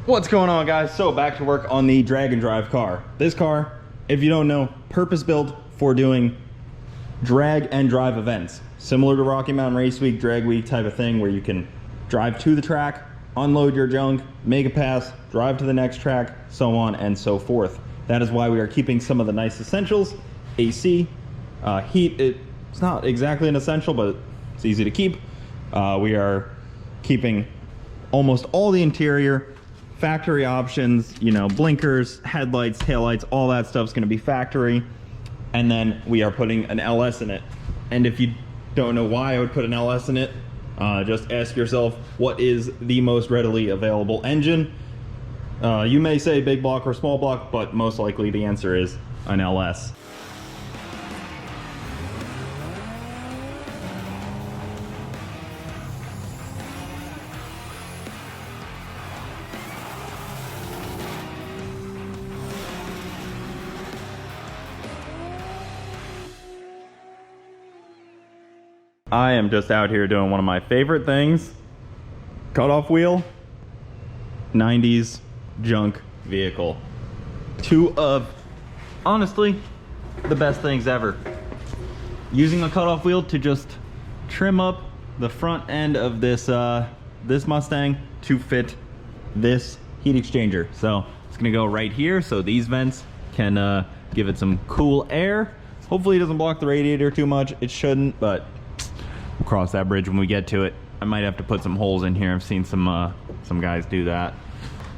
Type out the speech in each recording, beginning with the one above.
What's going on, guys? So back to work on the drag and drive car. This car, if you don't know, purpose built for doing drag and drive events, similar to Rocky Mountain Race Week, drag week type of thing, where you can drive to the track, unload your junk, make a pass, drive to the next track, so on and so forth. That is why we are keeping some of the nice essentials. AC, heat, it's not exactly an essential, but it's easy to keep. We are keeping almost all the interior, factory options, you know, blinkers, headlights, taillights, all that stuff's gonna be factory. And then we are putting an LS in it. And if you don't know why I would put an LS in it, just ask yourself, what is the most readily available engine? You may say big block or small block, but most likely the answer is an LS. I am just out here doing one of my favorite things. Cutoff wheel, 90s junk vehicle. Two of, honestly, the best things ever. Using a cutoff wheel to just trim up the front end of this this Mustang to fit this heat exchanger. So it's gonna go right here, so these vents can give it some cool air. Hopefully it doesn't block the radiator too much. It shouldn't, but we'll cross that bridge when we get to it. I might have to put some holes in here. I've seen some guys do that.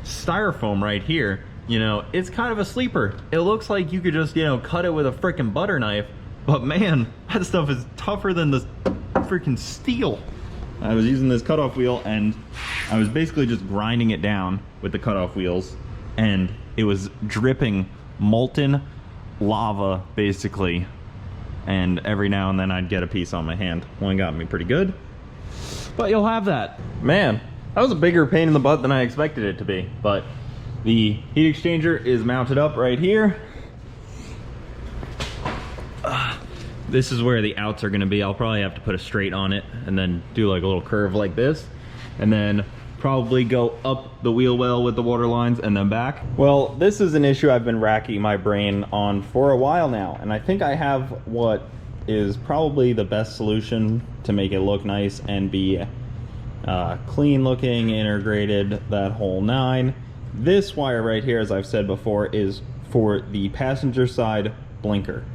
Styrofoam right here, you know, it's kind of a sleeper. It looks like you could just, you know, cut it with a freaking butter knife, but man, that stuff is tougher than the freaking steel. I was using this cutoff wheel and I was basically just grinding it down with the cutoff wheels, and it was dripping molten lava basically. And every now and then I'd get a piece on my hand. One got me pretty good, but you'll have that. Man, that was a bigger pain in the butt than I expected it to be. But the heat exchanger is mounted up right here. This is where the outs are gonna be. I'll probably have to put a straight on it and then do like a little curve like this, and then probably go up the wheel well with the water lines and then back. Well, this is an issue I've been racking my brain on for a while now, and I think I have what is probably the best solution to make it look nice and be clean looking, integrated, that whole nine. This wire right here, as I've said before, is for the passenger side blinker.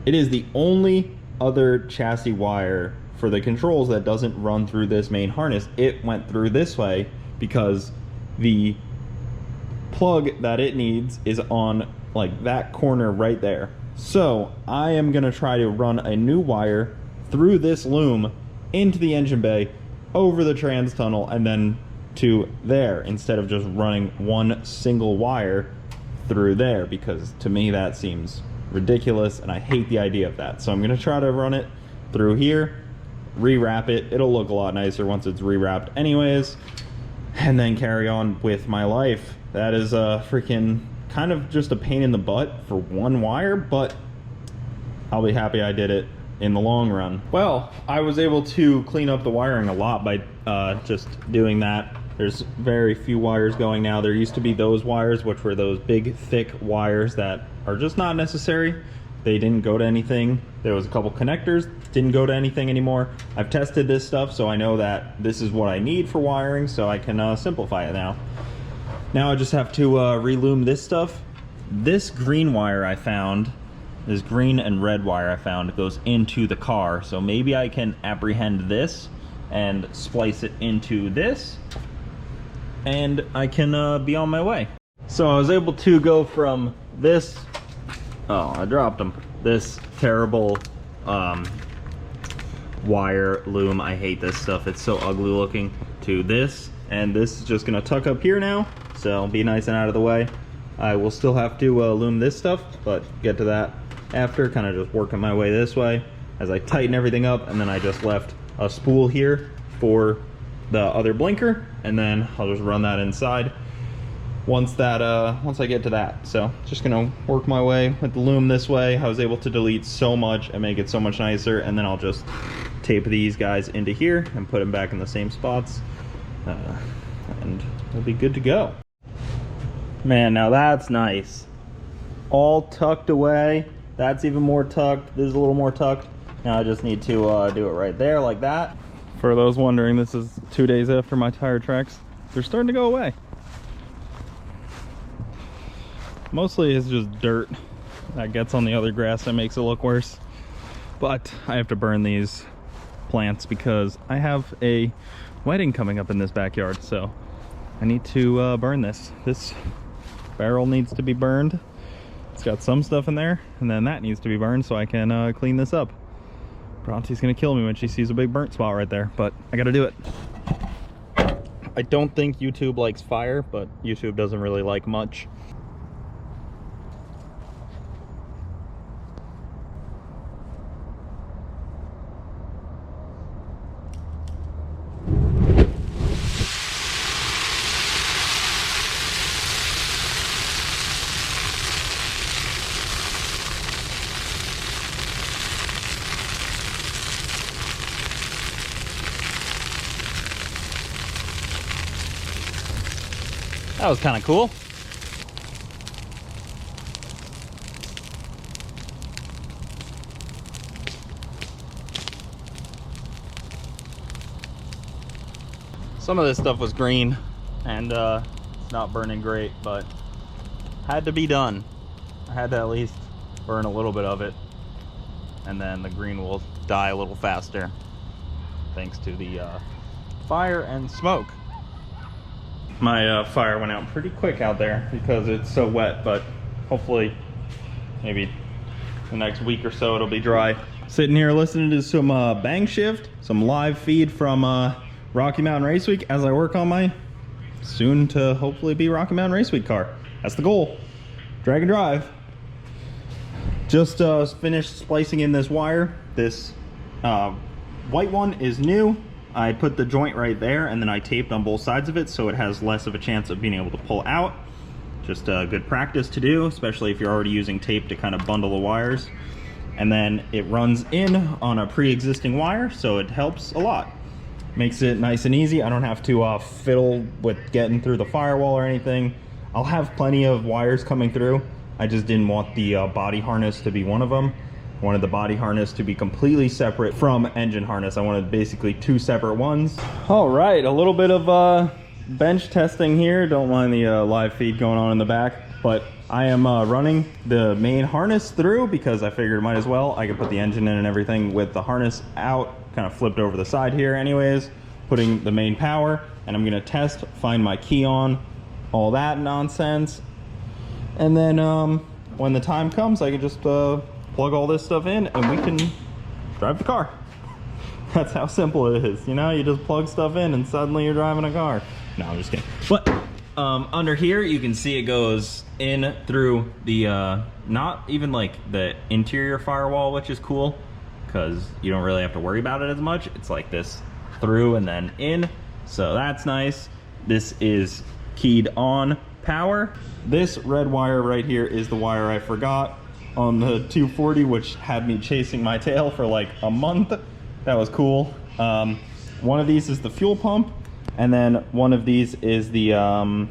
It is the only other chassis wire for the controls that doesn't run through this main harness. It went through this way because the plug that it needs is on like that corner right there. So I am gonna try to run a new wire through this loom into the engine bay, over the trans tunnel, and then to there, instead of just running one single wire through there, because to me that seems ridiculous and I hate the idea of that. So I'm gonna try to run it through here, rewrap it. It'll look a lot nicer once it's rewrapped anyways, and then carry on with my life. That is a freaking kind of just a pain in the butt for one wire, but I'll be happy I did it in the long run. Well, I was able to clean up the wiring a lot by just doing that. There's very few wires going now. There used to be those wires, which were those big thick wires that are just not necessary. They didn't go to anything. There was a couple connectors, didn't go to anything anymore. I've tested this stuff, so I know that this is what I need for wiring, so I can simplify it now. Now I just have to relume this stuff. This green wire I found, this green and red wire I found, goes into the car, so maybe I can apprehend this and splice it into this, and I can be on my way. So I was able to go from this, oh, I dropped them, this terrible wire loom, I hate this stuff, it's so ugly looking, to this, and this is just gonna tuck up here now, so be nice and out of the way. I will still have to loom this stuff, but get to that after, kind of just working my way this way as I tighten everything up, and then I just left a spool here for the other blinker, and then I'll just run that inside once I get to that. So just gonna work my way with the loom this way. I was able to delete so much and make it so much nicer, and then I'll just tape these guys into here and put them back in the same spots, and we'll be good to go. Man, now that's nice. All tucked away. That's even more tucked. This is a little more tucked. Now I just need to do it right there like that. For those wondering, this is 2 days after my tire tracks. They're starting to go away. Mostly it's just dirt that gets on the other grass that makes it look worse. But I have to burn these plants because I have a wedding coming up in this backyard, so I need to burn this. This barrel needs to be burned. It's got some stuff in there, and then that needs to be burned so I can clean this up. Bronte's gonna kill me when she sees a big burnt spot right there, but I gotta do it. I don't think YouTube likes fire, but YouTube doesn't really like much. That was kind of cool. Some of this stuff was green and it's not burning great, but had to be done. I had to at least burn a little bit of it, and then the green will die a little faster thanks to the fire and smoke. My fire went out pretty quick out there because it's so wet, but hopefully maybe the next week or so it'll be dry. Sitting here listening to some bang shift, some live feed from Rocky Mountain Race Week as I work on my soon to hopefully be Rocky Mountain Race Week car. That's the goal. Drag and drive. Just finished splicing in this wire. This white one is new. I put the joint right there and then I taped on both sides of it so it has less of a chance of being able to pull out. Just a good practice to do, especially if you're already using tape to kind of bundle the wires. And then it runs in on a pre-existing wire, so it helps a lot. Makes it nice and easy. I don't have to fiddle with getting through the firewall or anything. I'll have plenty of wires coming through. I just didn't want the body harness to be one of them. I wanted the body harness to be completely separate from engine harness. I wanted basically two separate ones. All right, a little bit of bench testing here. Don't mind the live feed going on in the back, but I am running the main harness through because I figured might as well. I could put the engine in and everything with the harness out, kind of flipped over the side here anyways, putting the main power, and I'm gonna test, find my key on, all that nonsense. And then when the time comes, I can just plug all this stuff in and we can drive the car. That's how simple it is, you know? You just plug stuff in and suddenly you're driving a car. No, I'm just kidding. But under here, you can see it goes in through the, not even like the interior firewall, which is cool because you don't really have to worry about it as much. It's like this through and then in. So that's nice. This is keyed on power. This red wire right here is the wire I forgot on the 240, which had me chasing my tail for like a month. That was cool. One of these is the fuel pump, and then one of these is the I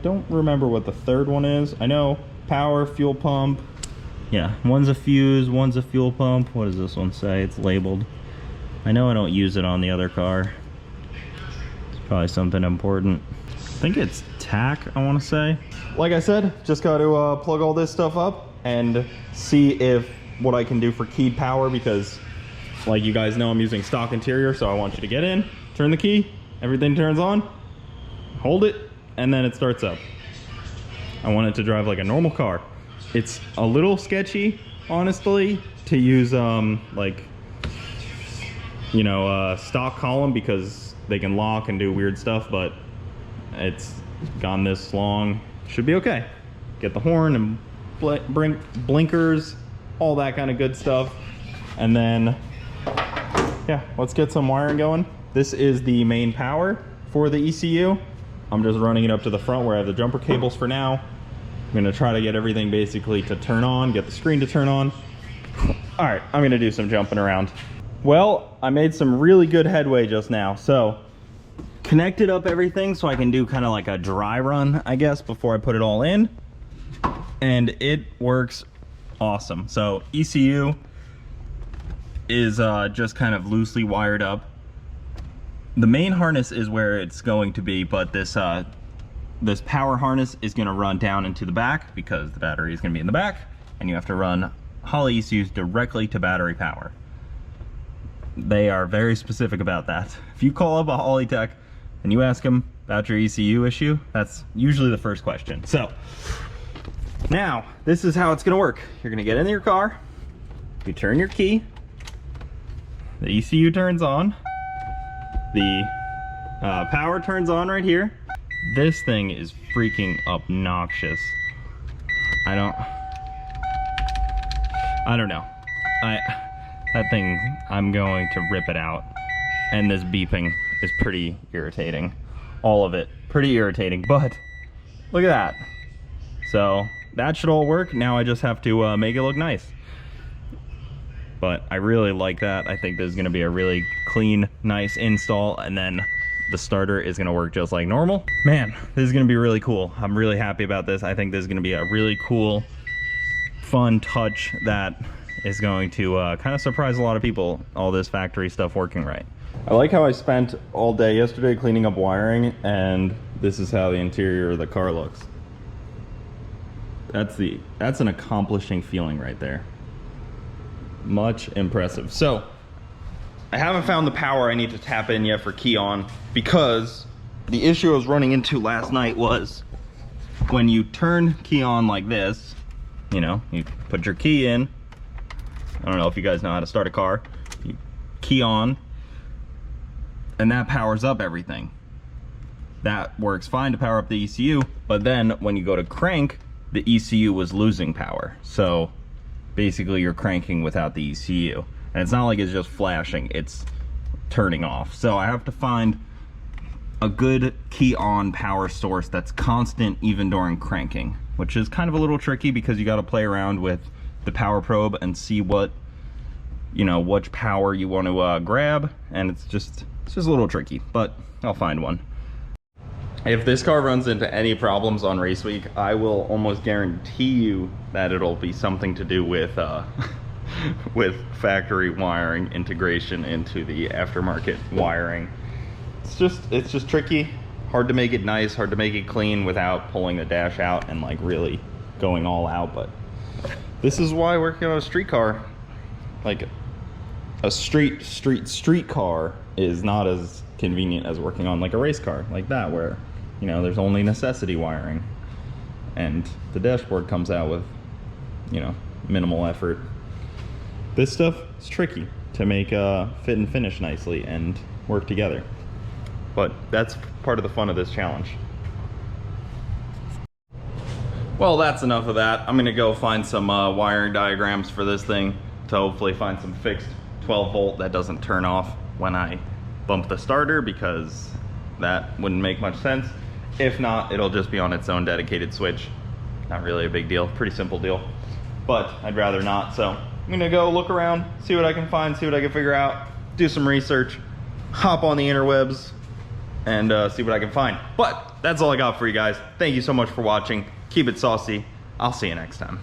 don't remember what the third one is. I know power, fuel pump. Yeah, one's a fuse, one's a fuel pump. What does this one say? It's labeled. I know I don't use it on the other car. It's probably something important. I think it's tack, I want to say. Like I said, just got to plug all this stuff up and see if what I can do for keyed power, because like you guys know, I'm using stock interior, so I want you to get in, turn the key, everything turns on, hold it, and then it starts up. I want it to drive like a normal car. It's a little sketchy, honestly, to use like, you know, stock column, because they can lock and do weird stuff, but it's gone this long. Should be okay. Get the horn and blinkers, all that kind of good stuff. And then, yeah, let's get some wiring going. This is the main power for the ECU. I'm just running it up to the front where I have the jumper cables for now. I'm gonna try to get everything basically to turn on, get the screen to turn on. All right, I'm gonna do some jumping around. Well, I made some really good headway just now. So connected up everything so I can do kind of like a dry run, I guess, before I put it all in. And it works awesome. So ECU is just kind of loosely wired up. The main harness is where it's going to be, but this this power harness is going to run down into the back because the battery is going to be in the back, and you have to run Holley ECUs directly to battery power. They are very specific about that. If you call up a Holley tech and you ask them about your ECU issue, that's usually the first question. So now this is how it's going to work. You're going to get into your car, you turn your key, the ECU turns on, the power turns on right here. This thing is freaking obnoxious. I don't know. That thing, I'm going to rip it out. And this beeping is pretty irritating. All of it, pretty irritating, but look at that. So that should all work. Now I just have to make it look nice. But I really like that. I think this is gonna be a really clean, nice install, and then the starter is gonna work just like normal. Man, this is gonna be really cool. I'm really happy about this. I think this is gonna be a really cool, fun touch that is going to kind of surprise a lot of people, all this factory stuff working right. I like how I spent all day yesterday cleaning up wiring, and this is how the interior of the car looks. That's an accomplishing feeling right there. Much impressive. So I haven't found the power I need to tap in yet for key on, because the issue I was running into last night was when you turn key on like this, you know, you put your key in. I don't know if you guys know how to start a car. You key on, and that powers up everything. That works fine to power up the ECU, but then when you go to crank, the ECU was losing power. So basically you're cranking without the ECU. And it's not like it's just flashing, it's turning off. So I have to find a good key on power source that's constant even during cranking, which is kind of a little tricky because you got to play around with the power probe and see what, you know, which power you want to grab, and it's just a little tricky, but I'll find one. If this car runs into any problems on race week, I will almost guarantee you that it'll be something to do with with factory wiring integration into the aftermarket wiring. It's just tricky, hard to make it nice, hard to make it clean without pulling the dash out and like really going all out. But this is why working on a street car, like a street car, is not as convenient as working on like a race car like that, where, you know, there's only necessity wiring and the dashboard comes out with, you know, minimal effort. This stuff is tricky to make fit and finish nicely and work together, but that's part of the fun of this challenge. Well, that's enough of that. I'm gonna go find some wiring diagrams for this thing to hopefully find some fixed 12 volt that doesn't turn off when I bump the starter, because that wouldn't make much sense. If not, it'll just be on its own dedicated switch. Not really a big deal, pretty simple deal, but I'd rather not. So I'm gonna go look around, see what I can find, see what I can figure out, do some research, hop on the interwebs, and see what I can find. But that's all I got for you guys. Thank you so much for watching. Keep it saucy. I'll see you next time.